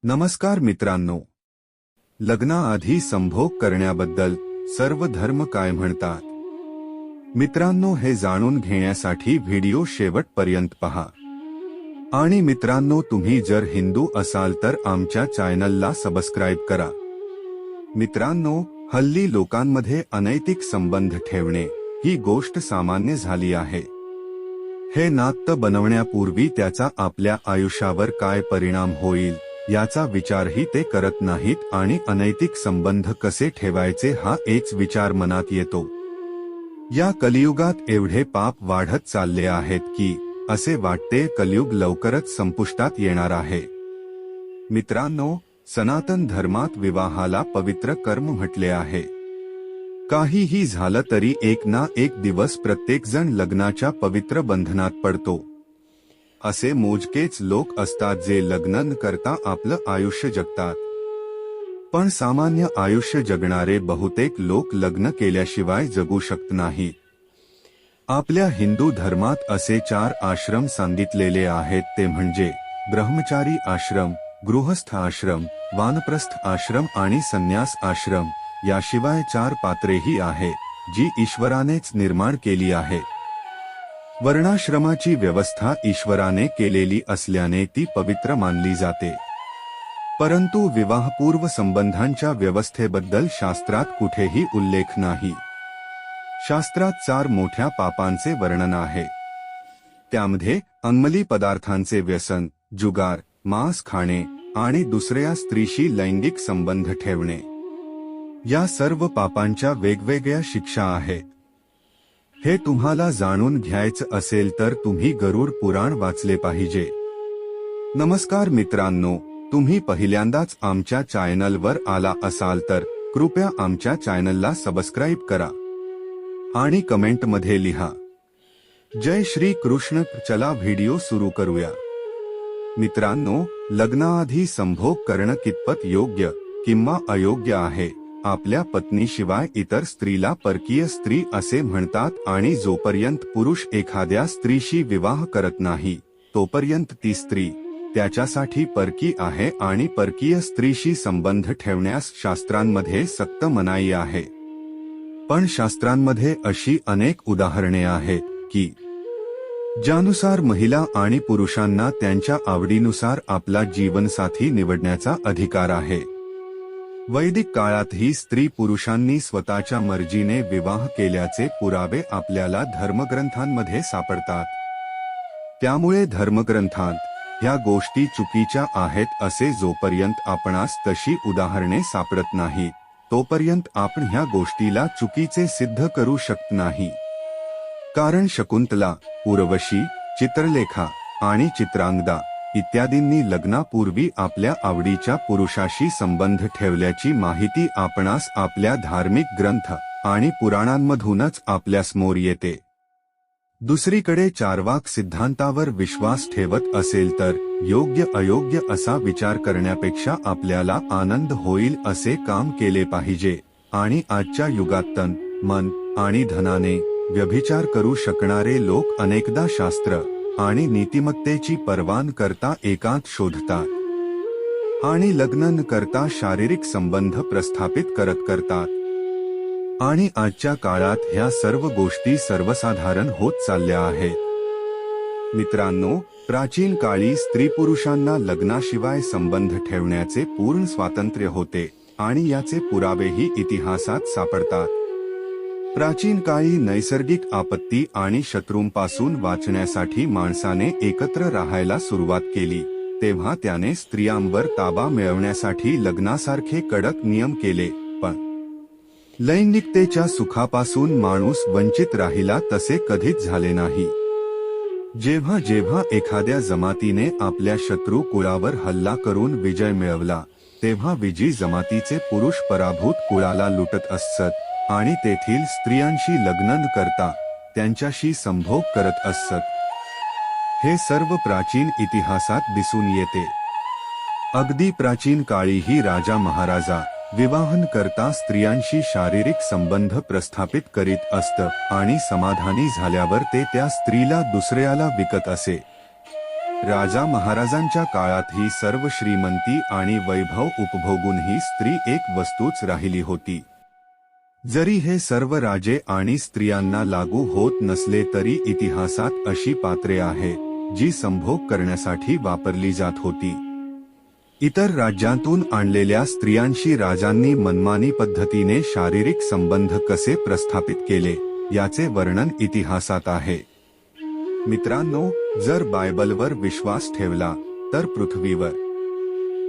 नमस्कार मित्रांनो, लग्नाआधी संभोग करण्याबद्दल सर्व धर्म काय म्हणतात? मित्रांनो, हे जाणून घेण्यासाठी व्हिडिओ शेवटपर्यंत पहा। आणि मित्रांनो, तुम्ही जर हिंदू असाल तर आमच्या चॅनलला सबस्क्राइब करा। मित्रांनो, हल्ली लोकांमध्ये अनैतिक संबंध ठेवणे ही गोष्ट सामान्य झाली आहे। हे नातं बनवण्यापूर्वी त्याचा आपल्या आयुष्यावर काय परिणाम होईल याचा विचारही ते करत नाहीत आणि अनैतिक संबंध कसे ठेवायचे हा एक विचार मनात येतो। या कलियुगात एवढे पाप वाढत चालले आहेत की असे वाटते कलियुग लवकरच संपुष्टात येणार आहे। मित्रांनो, सनातन धर्मात विवाहाला पवित्र कर्म म्हटले आहे। काहीही झालं तरी एक ना एक दिवस प्रत्येक जण लग्नाच्या पवित्र बंधनात पडतो। असे मोजकेच लोक असतात जे लग्न न करता आपलं आयुष्य जगतात, पण सामान्य आयुष्य जगणारे बहुतेक लोक लग्न केल्याशिवाय जगू शकत नाहीत। आपल्या हिंदू धर्मात असे 4 आश्रम सांगितलेले आहेत, ते म्हणजे ब्रह्मचारी आश्रम, गृहस्थ आश्रम, वानप्रस्थ आश्रम आणि संन्यास आश्रम। याशिवाय 4 पात्रेही आहेत जी ईश्वरानेच निर्माण केली आहे। वर्णाश्रमाची व्यवस्था ईश्वराने केलेली असल्याने ती पवित्र मानली जाते, परंतु विवाहपूर्व संबंधांच्या व्यवस्थेबद्दल शास्त्रात कुठेही उल्लेख नाही। शास्त्रात 4 मोठ्या पापांचे वर्णन आहे। त्यामध्ये अंमली पदार्थांचे व्यसन, जुगार, मांस खाणे आणि दुसऱ्या स्त्रीशी लैंगिक संबंध ठेवणे या सर्व पापांच्या वेगवेगळ्या शिक्षा आहेत। हे तुम्हाला जाणून घ्यायचं असेल तर तुम्ही गरुड पुराण वाचले पाहिजे। नमस्कार मित्रांनो, तुम्ही पहिल्यांदाच आमच्या चॅनलवर आला असाल तर कृपया आमच्या चॅनलला सबस्क्राइब करा आणि कमेंटमध्ये लिहा जय श्री कृष्ण। चला व्हिडिओ सुरू करूया। मित्रांनो, लग्नाआधी संभोग करणं कितपत योग्य किंवा अयोग्य आहे? आपल्या पत्नीशिवाय इतर स्त्रीला परकीय स्त्री असे म्हणतात आणि जोपर्यंत पुरुष एखाद्या स्त्रीशी विवाह करत नाही तोपर्यंत ती स्त्री त्याच्यासाठी परकी आहे आणि परकीय स्त्रीशी संबंध ठेवण्यास शास्त्रांमध्ये सक्त मनाई आहे। पण शास्त्रांमध्ये अशी अनेक उदाहरणे आहेत की ज्यानुसार महिला आणि पुरुषांना त्यांच्या आवडीनुसार आपला जीवनसाथी निवडण्याचा अधिकार आहे। वैदिक काळातही स्त्री पुरुषांनी स्वतःच्या मर्जीने विवाह केल्याचे पुरावे आपल्याला धर्मग्रंथांमध्ये सापडतात। त्यामुळे धर्मग्रंथांत ह्या गोष्टी चुकीच्या आहेत असे जोपर्यंत आपणास तशी उदाहरणे सापडत नाहीत तोपर्यंत आपण ह्या गोष्टीला चुकीचे सिद्ध करू शकत नाही। कारण शकुंतला, उर्वशी, चित्रलेखा आणि चित्रांगदा इत्यादींनी लग्नापूर्वी आपल्या आवडीच्या पुरुषाशी संबंध ठेवल्याची माहिती आपणास आपल्या धार्मिक ग्रंथ आणि पुराणांमधूनच आपल्यासमोर येते। दुसरीकडे चार्वाक सिद्धांतावर विश्वास ठेवत असेल तर योग्य अयोग्य असा विचार करण्यापेक्षा आपल्याला आनंद होईल असे काम केले पाहिजे आणि आजच्या युगात तन, मन आणि धनाने व्यभिचार करू शकणारे लोक अनेकदा शास्त्र आणि नीतिमत्तेची पर्वा न करता एकांत शोधतात आणि लग्न न करता शारीरिक संबंध प्रस्थापित करतात आणि आजच्या काळात ह्या सर्व गोष्टी सर्वसाधारण होत चालल्या आहेत। मित्रांनो, प्राचीन काळी स्त्री पुरुषांना लग्नाशिवाय संबंध ठेवण्याचे पूर्ण स्वातंत्र्य होते आणि याचे पुरावेही इतिहासात सापडतात। प्राचीन काळी नैसर्गिक आपत्ती आणि शत्रूंपासून वाचण्यासाठी माणसाने एकत्र राहायला सुरुवात केली तेव्हा त्याने स्त्रियांवर ताबा मिळवण्यासाठी लग्नासारखे कडक नियम केले, पण लैंगिकतेच्या सुखापासून माणूस वंचित राहिला तसे कधीच झाले नाही। जेव्हा जेव्हा एखाद्या जमातीने आपल्या शत्रू कुळावर हल्ला करून विजय मिळवला तेव्हा विजयी जमातीचे पुरुष पराभूत कुळाला लुटत असत आणि तेथील स्त्रियांशी लग्न न करता त्यांच्याशी संभोग करत असत। हे सर्व प्राचीन इतिहासात दिसून येते। अगदी प्राचीन काळीही राजा महाराजा विवाह न करता स्त्रियांशी शारीरिक संबंध प्रस्थापित करीत असत आणि समाधानी झाल्यावर ते त्या स्त्रीला दुसऱ्याला विकत असे। राजा महाराजांच्या काळात ही सर्व श्रीमंती आणि वैभव उपभोगून ही स्त्री एक वस्तूच राहिली होती. जरी हे सर्व राजे आणि स्त्रियांना लागू होत नसले तरी इतिहासात अशी पात्रे आहेत जी संभोग करण्यासाठी वापरली जात होती. इतर राज्यांतून आणलेल्या स्त्रियांशी राजांनी मनमानी पद्धतीने शारीरिक संबंध कसे प्रस्थापित केले याचे वर्णन इतिहासात आहे. मित्रांनो, जर बायबलवर विश्वास ठेवला तर पृथ्वीवर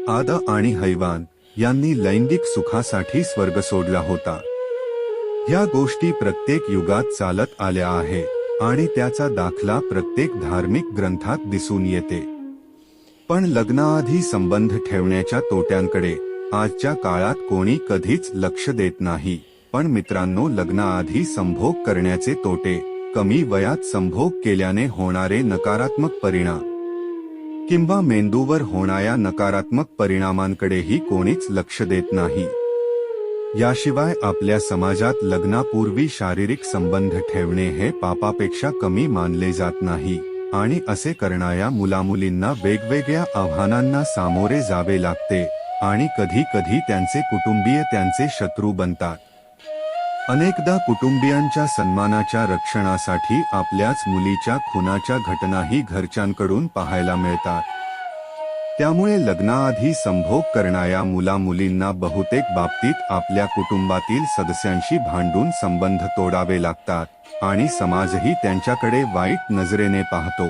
आदम आणि हैवान यांनी लैंगिक सुखासाठी स्वर्ग सोडला होता. ह्या गोष्टी प्रत्येक युगात चालत आल्या आहे आणि त्याचा दाखला प्रत्येक धार्मिक ग्रंथात दिसून येते. पण लग्नाआधी संबंध ठेवण्याच्या तोट्यांकडे आजच्या काळात कोणी कधीच लक्ष देत नाही. पण मित्रांनो, लग्नाआधी संभोग करण्याचे तोटे, कमी वयात संभोग केल्याने होणारे नकारात्मक परिणाम किंवा मेंदूवर होणाऱ्या नकारात्मक परिणामांकडेही कोणीच लक्ष देत नाही. याशिवाय आपल्या समाजात लग्नापूर्वी शारीरिक संबंध ठेवणे हे पापापेक्षा कमी मानले जात नाही आणि असे करणाऱ्या मुलामुलींना वेगवेगळ्या आव्हानांना सामोरे जावे लागते आणि कधी कधी त्यांचे कुटुंबीय त्यांचे शत्रू बनतात. अनेकदा कुटुंबियांच्या सन्मानाच्या रक्षणासाठी आपल्याच मुलीच्या खुनाच्या घटनाही घरच्यांकडून पाहायला मिळतात. त्यामुळे लग्नाआधी संभोग करणाऱ्या मुला-मुलींना बहुतेक बाबतीत आपल्या कुटुंबातील सदस्यांशी भांडून संबंध तोडावे लागतात आणि समाजही त्यांच्याकडे वाईट नजरेने पाहतो.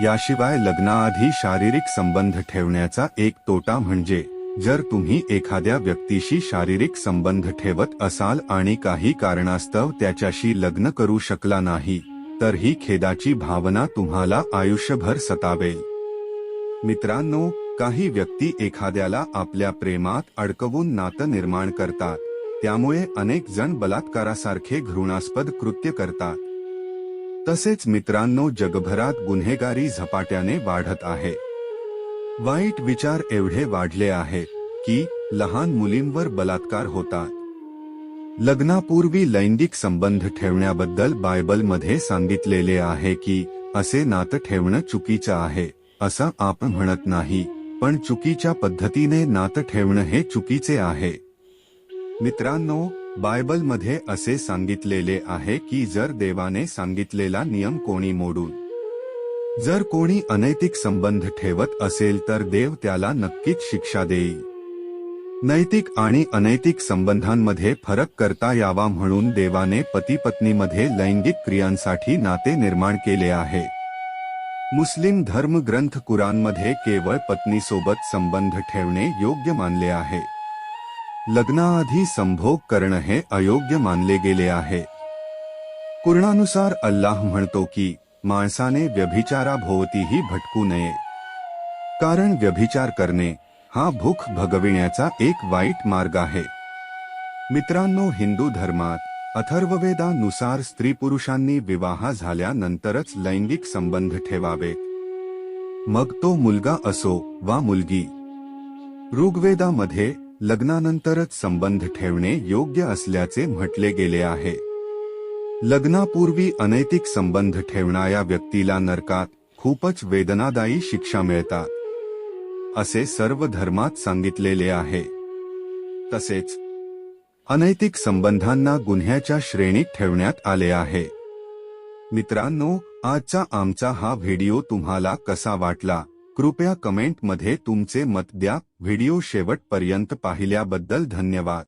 याशिवाय लग्नाआधी शारीरिक संबंध ठेवण्याचा एक तोटा म्हणजे जर तुम्ही एखाद्या व्यक्तीशी शारीरिक संबंध ठेवत असाल आणि काही कारणास्तव त्याच्याशी लग्न करू शकला नाही, तर ही खेदाची भावना तुम्हाला आयुष्यभर सतावेल. मित्रांनो, काही व्यक्ती एखाद्याला आपल्या प्रेमात अडकवून नातं निर्माण करतात. त्यामुळे अनेक जण बलात्कारासारखे घृणास्पद कृत्य करतात. तसेच मित्रांनो, जगभरात गुन्हेगारी झपाट्याने वाढत आहे. वाईट विचार एवढे वाढले आहेत की लहान मुलींवर बलात्कार होतात. लग्नापूर्वी लैंगिक संबंध ठेवण्याबद्दल बायबलमध्ये सांगितलेले आहे की असे नातं ठेवणं चुकीचं आहे. असं आपण म्हणत नाही, पण चुकीच्या पद्धतीने नातं ठेवणं हे चुकीचे आहे. मित्रांनो, बायबलमध्ये असे सांगितलेले आहे की जर देवाने सांगितलेला नियम कोणी मोडून जर कोणी अनैतिक संबंध ठेवत असेल तर देव त्याला नक्कीच शिक्षा देईल. नैतिक आणि अनैतिक संबंधांमध्ये फरक करता यावा म्हणून देवाने पती-पत्नीमध्ये लैंगिक क्रियांसाठी नाते निर्माण केले आहे. मुस्लिम धर्मग्रंथ कुराणमध्ये केवळ पत्नीसोबत संबंध ठेवणे योग्य मानले आहे. लग्नाआधी संभोग करणं हे अयोग्य मानले गेले आहे. कुराणानुसार अल्लाह म्हणतो की माणसाने व्यभिचाराभोवतीही भटकू नये, कारण व्यभिचार करणे हा भूख भगविण्याचा एक वाईट मार्ग आहे. मित्रांनो, हिंदू धर्मात अथर्ववेदानुसार स्त्री-पुरुषांनी विवाह झाल्यानंतरच लैंगिक संबंध ठेवावेत, मग तो मुलगा असो वा मुलगी. ऋग्वेदामध्ये लग्नानंतरच संबंध ठेवणे योग्य असल्याचे म्हटले गेले आहे. लग्नापूर्वी अनैतिक संबंध ठेवणाऱ्या व्यक्तीला नरकात खूपच वेदनादायी शिक्षा मिळतात, असे सर्व धर्मात सांगितलेले आहे. तसेच अनैतिक संबंधांना गुन्ह्याच्या श्रेणीत ठेवण्यात आले आहे. मित्रांनो, आजचा आमचा हा व्हिडिओ तुम्हाला कसा वाटला? कृपया कमेंटमध्ये तुमचे मत द्या. व्हिडिओ शेवटपर्यंत पाहिल्याबद्दल धन्यवाद.